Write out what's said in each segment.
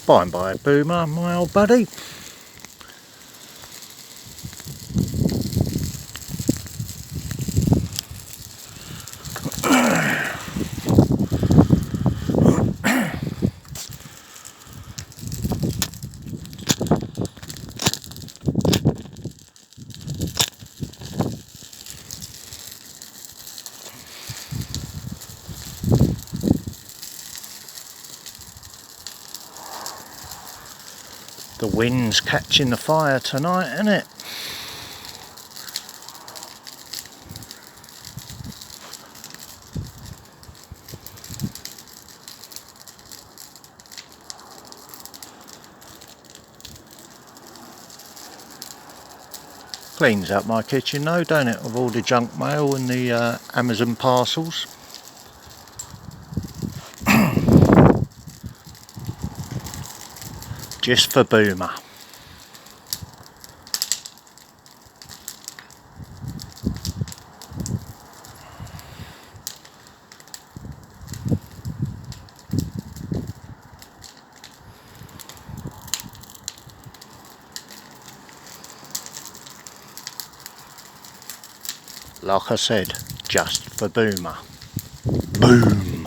By and by, Boomer, my old buddy. The wind's catching the fire tonight, isn't it? Cleans up my kitchen though, don't it, with all the junk mail and the Amazon parcels. Just for Boomer. Like I said, just for Boomer. Boom!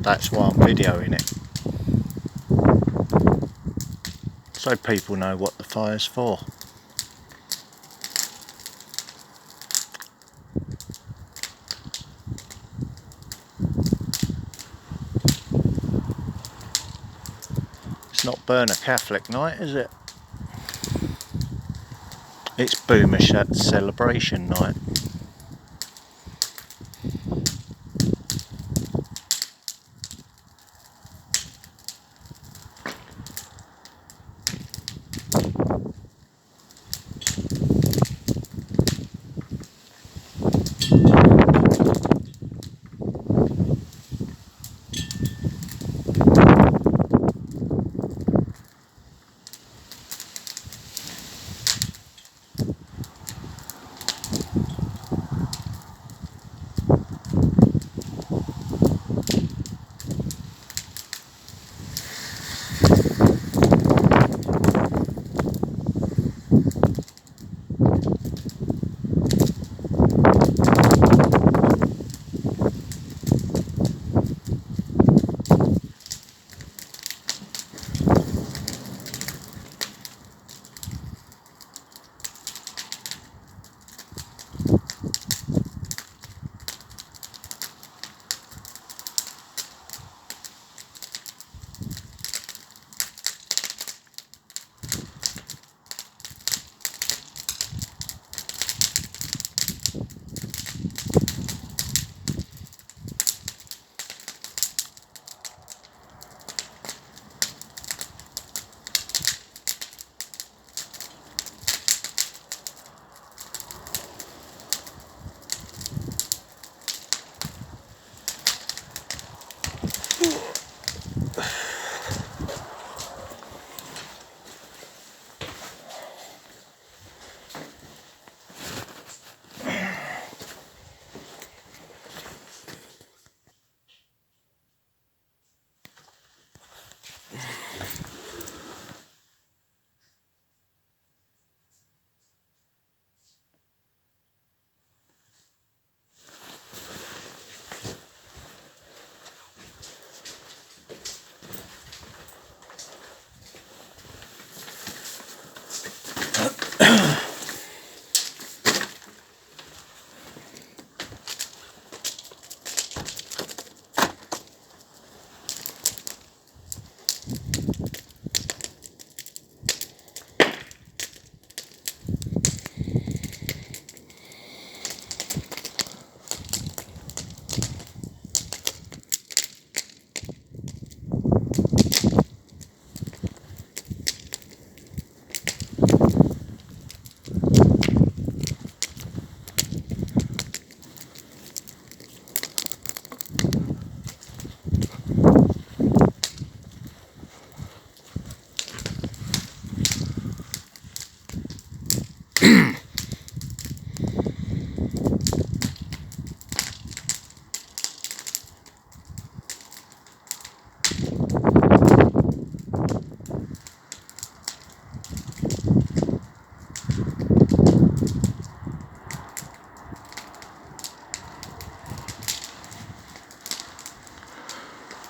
That's why I'm videoing it, so people know what the fire's for. It's not Burner Catholic night, is it? It's Boomer celebration night.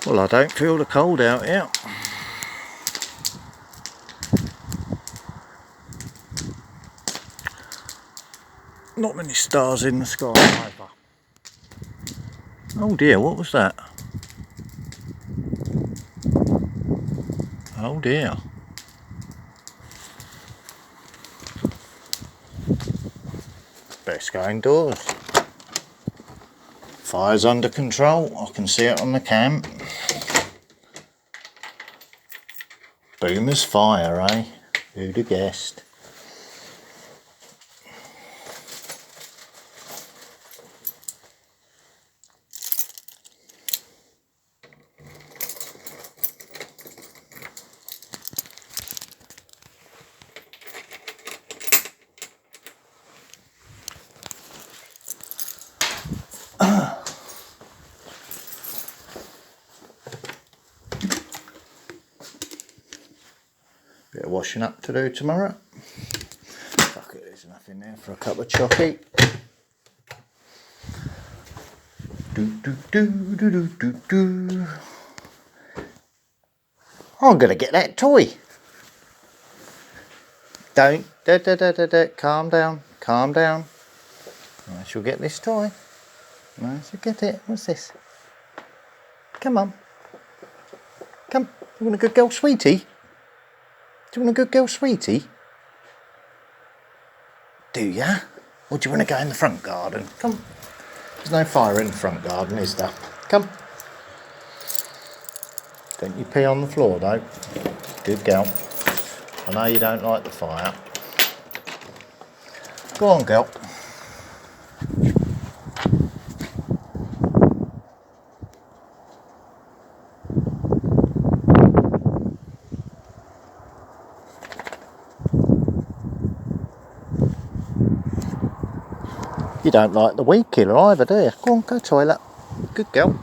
Well, I don't feel the cold out here. Not many stars in the sky either. Oh dear, what was that? Oh dear. Best go indoors. Fire's under control, I can see it on the cam. Boomer's fire, eh? Who'd have guessed? Bit of washing up to do tomorrow. Fuck it, there's nothing there for a cup of chocky. Do. I'm gonna get that toy. Don't. Calm down. Calm down. I shall get this toy. I shall get it. What's this? Come on. Come. You want a good girl, sweetie? Do you want a good girl, sweetie? Do ya? Or do you want to go in the front garden? Come. There's no fire in the front garden, is there? Come. Don't you pee on the floor, though. Good girl. I know you don't like the fire. Go on, girl. You don't like the weed killer either, do you? Go on, go toilet. Good girl.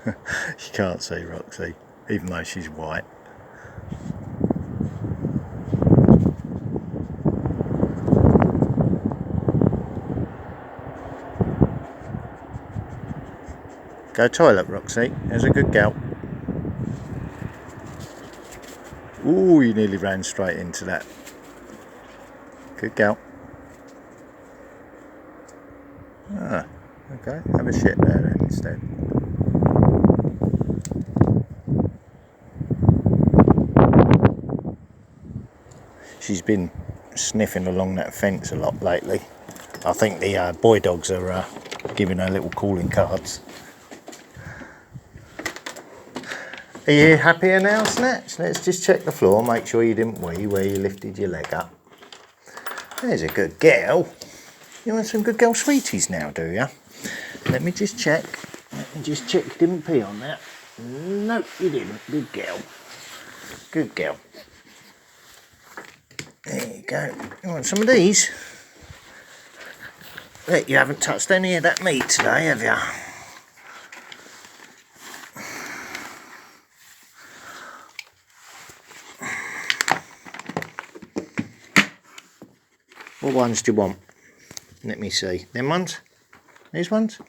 You can't see Roxy, even though she's white. Go toilet, Roxy. There's a good girl. Ooh, you nearly ran straight into that. Good girl. Ah, okay. Have a shit there then instead. She's been sniffing along that fence a lot lately. I think the boy dogs are giving her little calling cards. Are you happier now, Snatch? Let's just check the floor, make sure you didn't wee where you lifted your leg up. There's a good girl. You want some good girl sweeties now, do you? Let me just check. Let me just check you didn't pee on that. No, you didn't. Good girl. Good girl. There you go. You want some of these? Look, you haven't touched any of that meat today, have you? What ones do you want? Let me see. Them ones? These ones?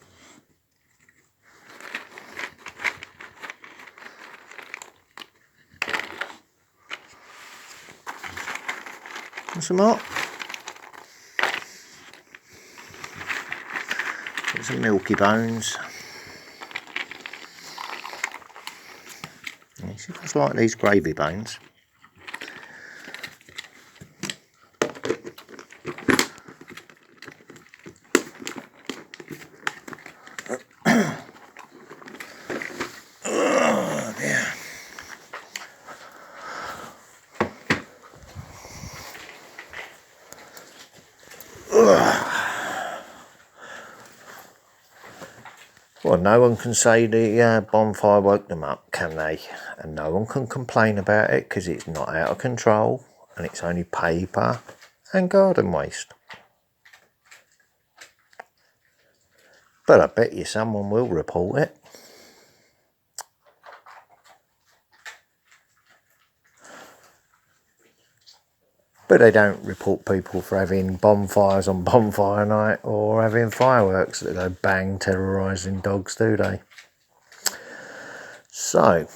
Want some more? Get some milky bones. She does like these gravy bones. Oh dear. Well, no one can say the bonfire woke them up, can they? And no one can complain about it because it's not out of control and it's only paper and garden waste. But I bet you someone will report it. But they don't report people for having bonfires on bonfire night or having fireworks that go bang terrorising dogs, do they? So,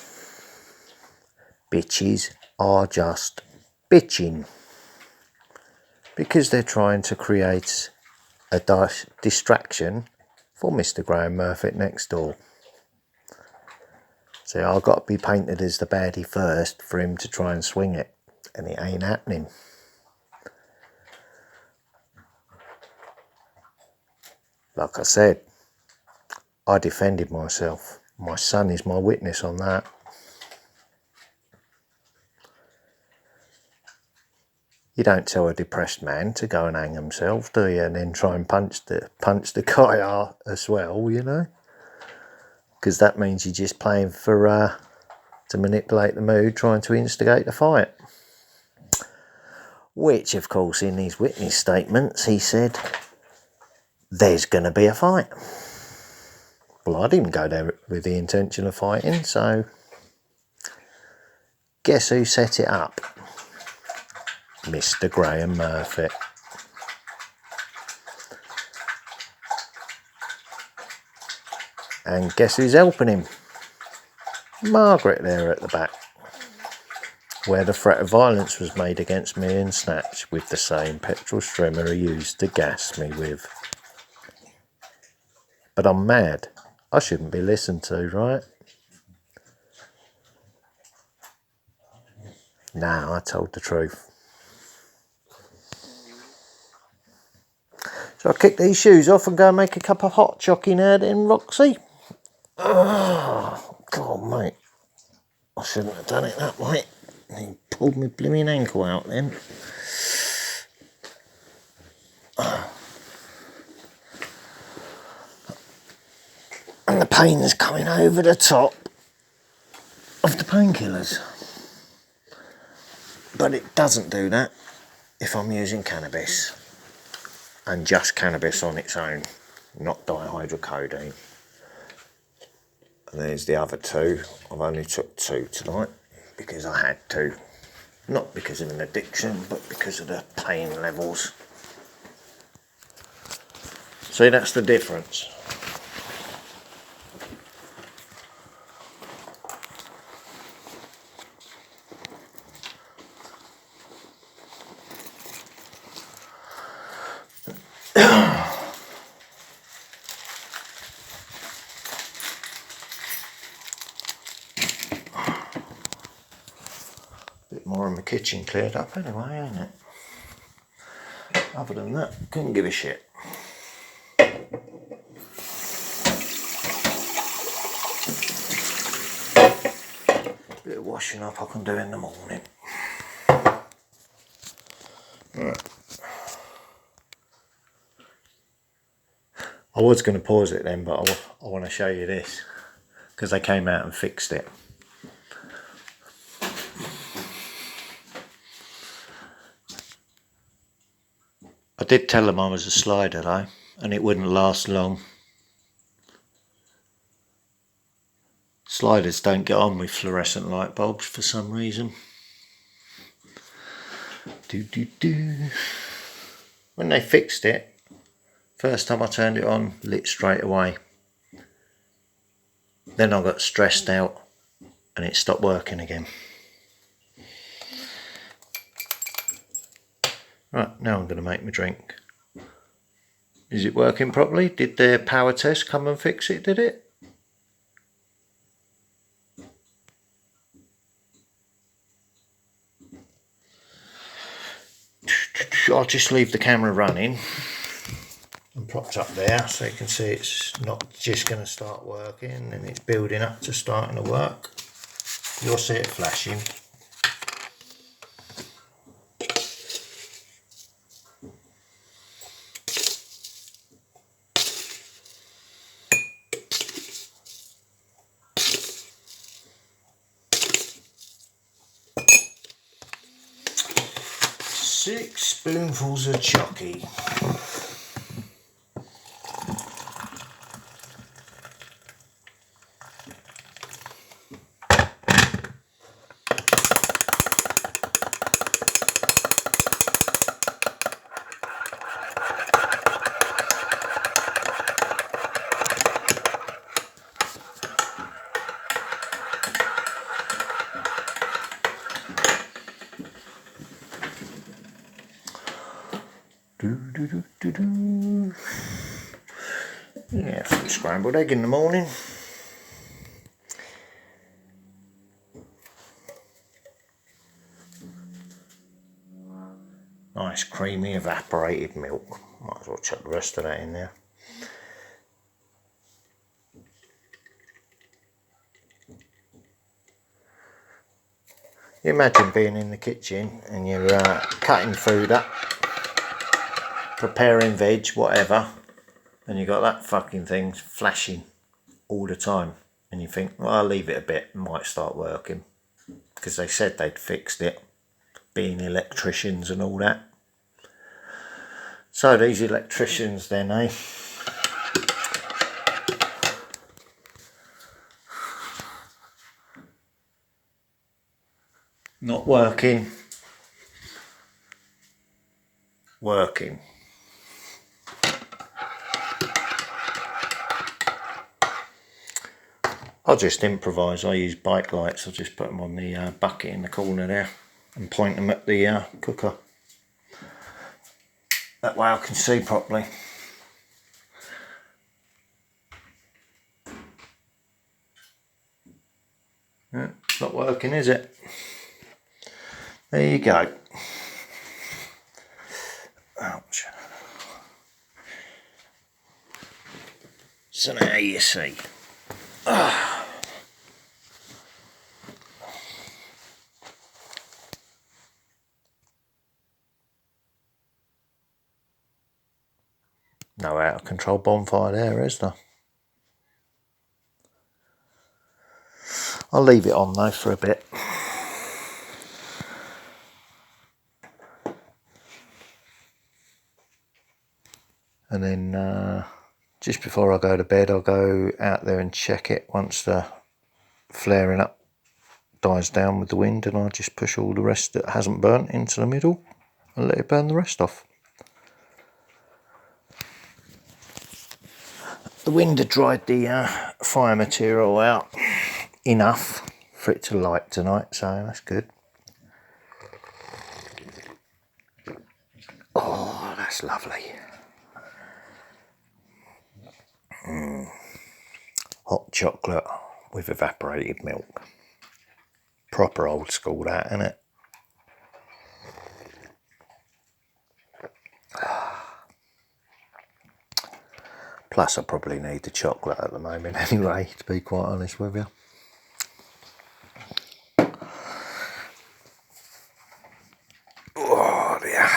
bitches are just bitching because they're trying to create a distraction for Mr. Graham Murphy next door. So I've got to be painted as the baddie first for him to try and swing it, and it ain't happening. Like I said, I defended myself. My son is my witness on that. You don't tell a depressed man to go and hang himself, do you? And then try and punch the guy out as well, you know? Because that means you're just playing for to manipulate the mood, trying to instigate a fight. Which, of course, in his witness statements, he said, there's going to be a fight. Well, I didn't go there with the intention of fighting, so guess who set it up? Mr. Graham Murphy. And guess who's helping him? Margaret there at the back, where the threat of violence was made against me and Snatch with the same petrol strimmer he used to gas me with. But I'm mad. I shouldn't be listened to, right? Nah, I told the truth. So I kick these shoes off and go and make a cup of hot chocky now then, Roxy. Oh, God, mate. I shouldn't have done it that way. He pulled my blooming ankle out then. And the pain is coming over the top of the painkillers. But it doesn't do that if I'm using cannabis. And just cannabis on its own, not dihydrocodeine. And there's the other two. I've only took 2 tonight because I had to. Not because of an addiction, but because of the pain levels. See, that's the difference. Bit more of my kitchen cleared up anyway, ain't it? Other than that, couldn't give a shit. Bit of washing up I can do in the morning. Right. I was going to pause it then, but I want to show you this because they came out and fixed it. I did tell them I was a slider though, and it wouldn't last long. Sliders don't get on with fluorescent light bulbs for some reason. When they fixed it, first time I turned it on, lit straight away. Then I got stressed out and it stopped working again. Right, now I'm going to make my drink. Is it working properly? Did the power test come and fix it, did it? I'll just leave the camera running and propped up there so you can see it's not just going to start working and it's building up to starting to work. You'll see it flashing. Six spoonfuls of chocky. Yeah, some scrambled egg in the morning. Nice creamy evaporated milk. Might as well chuck the rest of that in there. Imagine being in the kitchen and you're cutting food up, preparing veg, whatever, and you got that fucking thing flashing all the time, and you think, well, I'll leave it a bit, it might start working, because they said they'd fixed it, being electricians and all that. So these electricians then, eh? Not working. Working. I'll just improvise. I use bike lights. I'll just put them on the bucket in the corner there and point them at the cooker. That way I can see properly. Yeah, it's not working, is it? There you go. Ouch. So now you see. No out of control bonfire there, is there? I'll leave it on though for a bit. And then just before I go to bed, I'll go out there and check it once the flaring up dies down with the wind, and I'll just push all the rest that hasn't burnt into the middle and let it burn the rest off. The wind had dried the fire material out enough for it to light tonight, so that's good. Oh, that's lovely. Hot chocolate with evaporated milk. Proper old school that, isn't it? Plus I probably need the chocolate at the moment anyway, to be quite honest with you. Oh dear.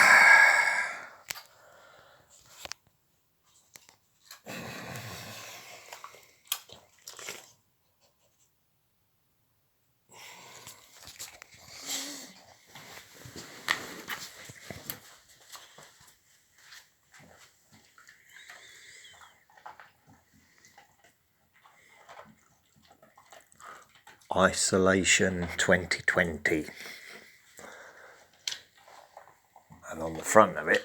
Isolation 2020, and on the front of it